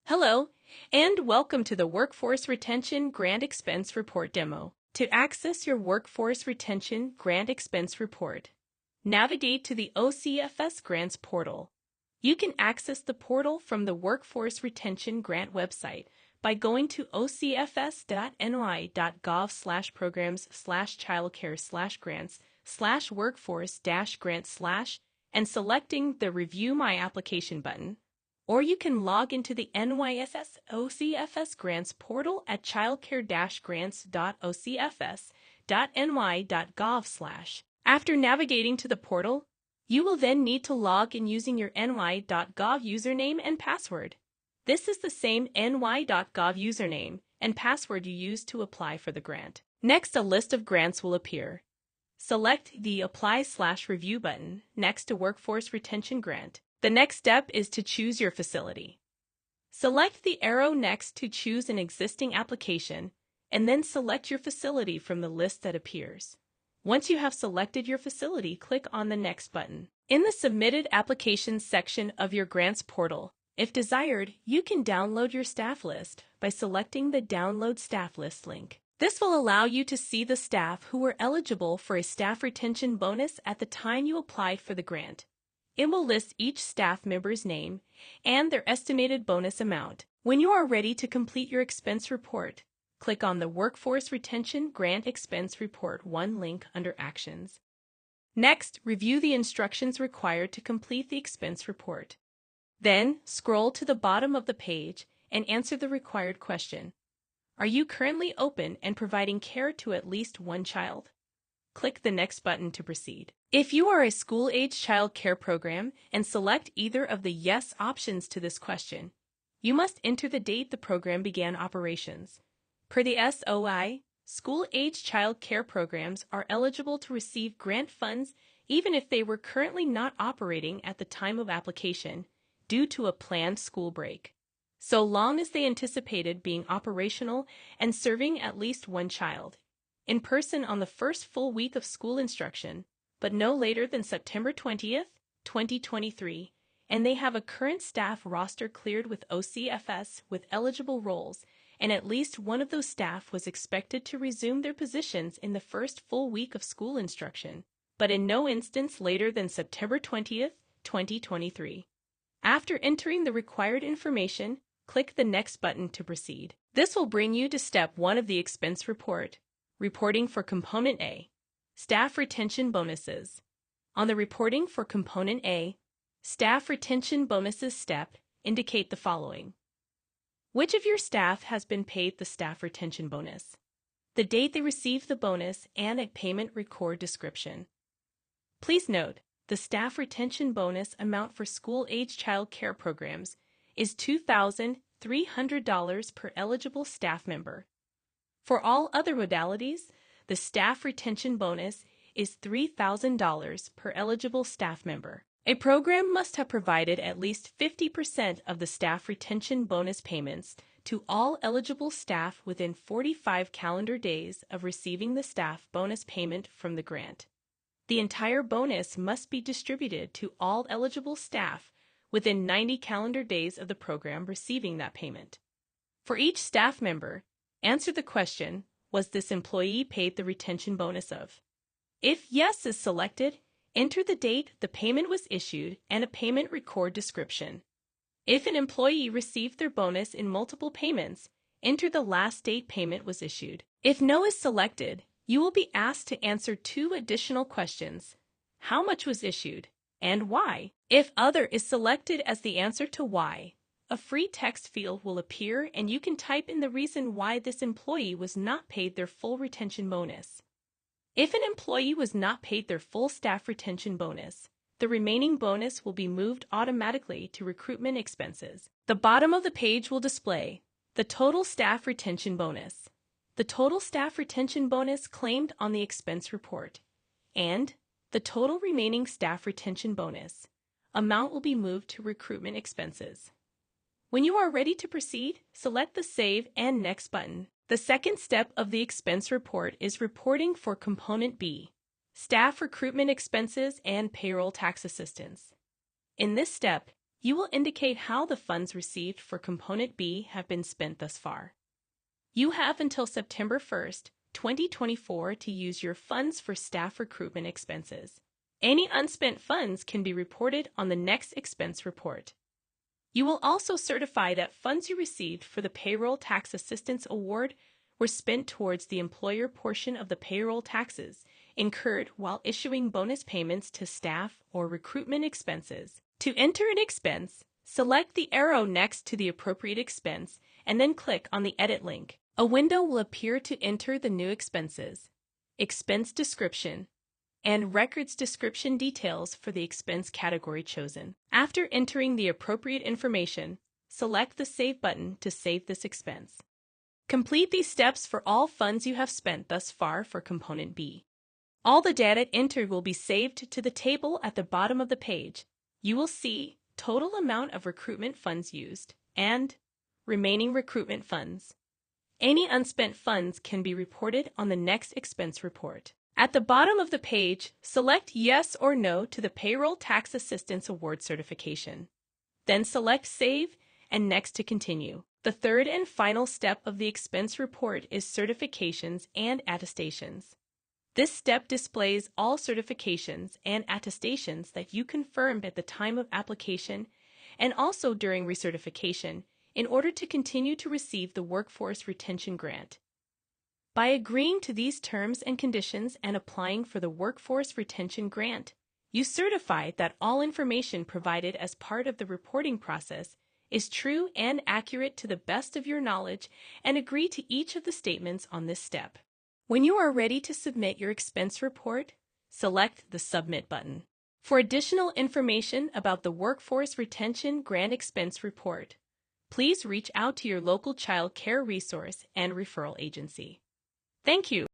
Hello, and welcome to the Workforce Retention Grant Expense Report demo. To access your Workforce Retention Grant Expense Report, navigate to the OCFS Grants portal. You can access the portal from the Workforce Retention Grant website by going to ocfs.ny.gov/programs/childcare/grants/workforce-grants/ and selecting the Review My Application button. Or you can log into the NYSS OCFS Grants portal at childcare-grants.ocfs.ny.gov/. After navigating to the portal, you will then need to log in using your ny.gov username and password. This is the same ny.gov username and password you used to apply for the grant. Next, a list of grants will appear. Select the Apply/Review button next to Workforce Retention Grant. The next step is to choose your facility. Select the arrow next to choose an existing application, and then select your facility from the list that appears. Once you have selected your facility, click on the Next button. In the Submitted Applications section of your grants portal, if desired, you can download your staff list by selecting the Download Staff List link. This will allow you to see the staff who were eligible for a staff retention bonus at the time you applied for the grant. It will list each staff member's name and their estimated bonus amount. When you are ready to complete your expense report, click on the Workforce Retention Grant Expense Report 1 link under Actions. Next, review the instructions required to complete the expense report. Then, scroll to the bottom of the page and answer the required question. Are you currently open and providing care to at least one child? Click the Next button to proceed. If you are a school-age child care program and select either of the Yes options to this question, you must enter the date the program began operations. Per the SOI, school-age child care programs are eligible to receive grant funds even if they were currently not operating at the time of application due to a planned school break, so long as they anticipated being operational and serving at least one child in person on the first full week of school instruction, but no later than September 20th, 2023, and they have a current staff roster cleared with OCFS with eligible roles, and at least one of those staff was expected to resume their positions in the first full week of school instruction, but in no instance later than September 20th, 2023. After entering the required information, click the Next button to proceed. This will bring you to Step 1 of the expense report, Reporting for Component A, Staff Retention Bonuses. On the Reporting for Component A, Staff Retention Bonuses step, indicate the following. Which of your staff has been paid the staff retention bonus? The date they received the bonus and a payment record description. Please note, the staff retention bonus amount for school-age child care programs is $2,300 per eligible staff member. For all other modalities, the staff retention bonus is $3,000 per eligible staff member. A program must have provided at least 50% of the staff retention bonus payments to all eligible staff within 45 calendar days of receiving the staff bonus payment from the grant. The entire bonus must be distributed to all eligible staff within 90 calendar days of the program receiving that payment. For each staff member, answer the question, was this employee paid the retention bonus of? If yes is selected, enter the date the payment was issued and a payment record description. If an employee received their bonus in multiple payments, enter the last date payment was issued. If no is selected, you will be asked to answer 2 additional questions. How much was issued, and why? If other is selected as the answer to why, a free text field will appear and you can type in the reason why this employee was not paid their full retention bonus. If an employee was not paid their full staff retention bonus, the remaining bonus will be moved automatically to recruitment expenses. The bottom of the page will display the total staff retention bonus, the total staff retention bonus claimed on the expense report, and the total remaining staff retention bonus. Amount will be moved to recruitment expenses. When you are ready to proceed, select the Save and Next button. The second step of the expense report is Reporting for Component B, Staff Recruitment Expenses and Payroll Tax Assistance. In this step, You will indicate how the funds received for Component B have been spent thus far. You have until September 1st, 2024 to use your funds for staff recruitment expenses. Any unspent funds can be reported on the next expense report. You will also certify that funds you received for the Payroll Tax Assistance Award were spent towards the employer portion of the payroll taxes incurred while issuing bonus payments to staff or recruitment expenses. To enter an expense, select the arrow next to the appropriate expense and then click on the Edit link. A window will appear to enter the new expenses, expense description, and records description details for the expense category chosen. After entering the appropriate information, select the Save button to save this expense. Complete these steps for all funds you have spent thus far for Component B. All the data entered will be saved to the table at the bottom of the page. You will see total amount of recruitment funds used and remaining recruitment funds. Any unspent funds can be reported on the next expense report. At the bottom of the page, select Yes or No to the Payroll Tax Assistance Award certification. Then select Save and Next to continue. The third and final step of the expense report is certifications and attestations. This step displays all certifications and attestations that you confirmed at the time of application and also during recertification in order to continue to receive the Workforce Retention Grant. By agreeing to these terms and conditions and applying for the Workforce Retention Grant, you certify that all information provided as part of the reporting process is true and accurate to the best of your knowledge and agree to each of the statements on this step. When you are ready to submit your expense report, select the Submit button. For additional information about the Workforce Retention Grant Expense Report, please reach out to your local child care resource and referral agency. Thank you.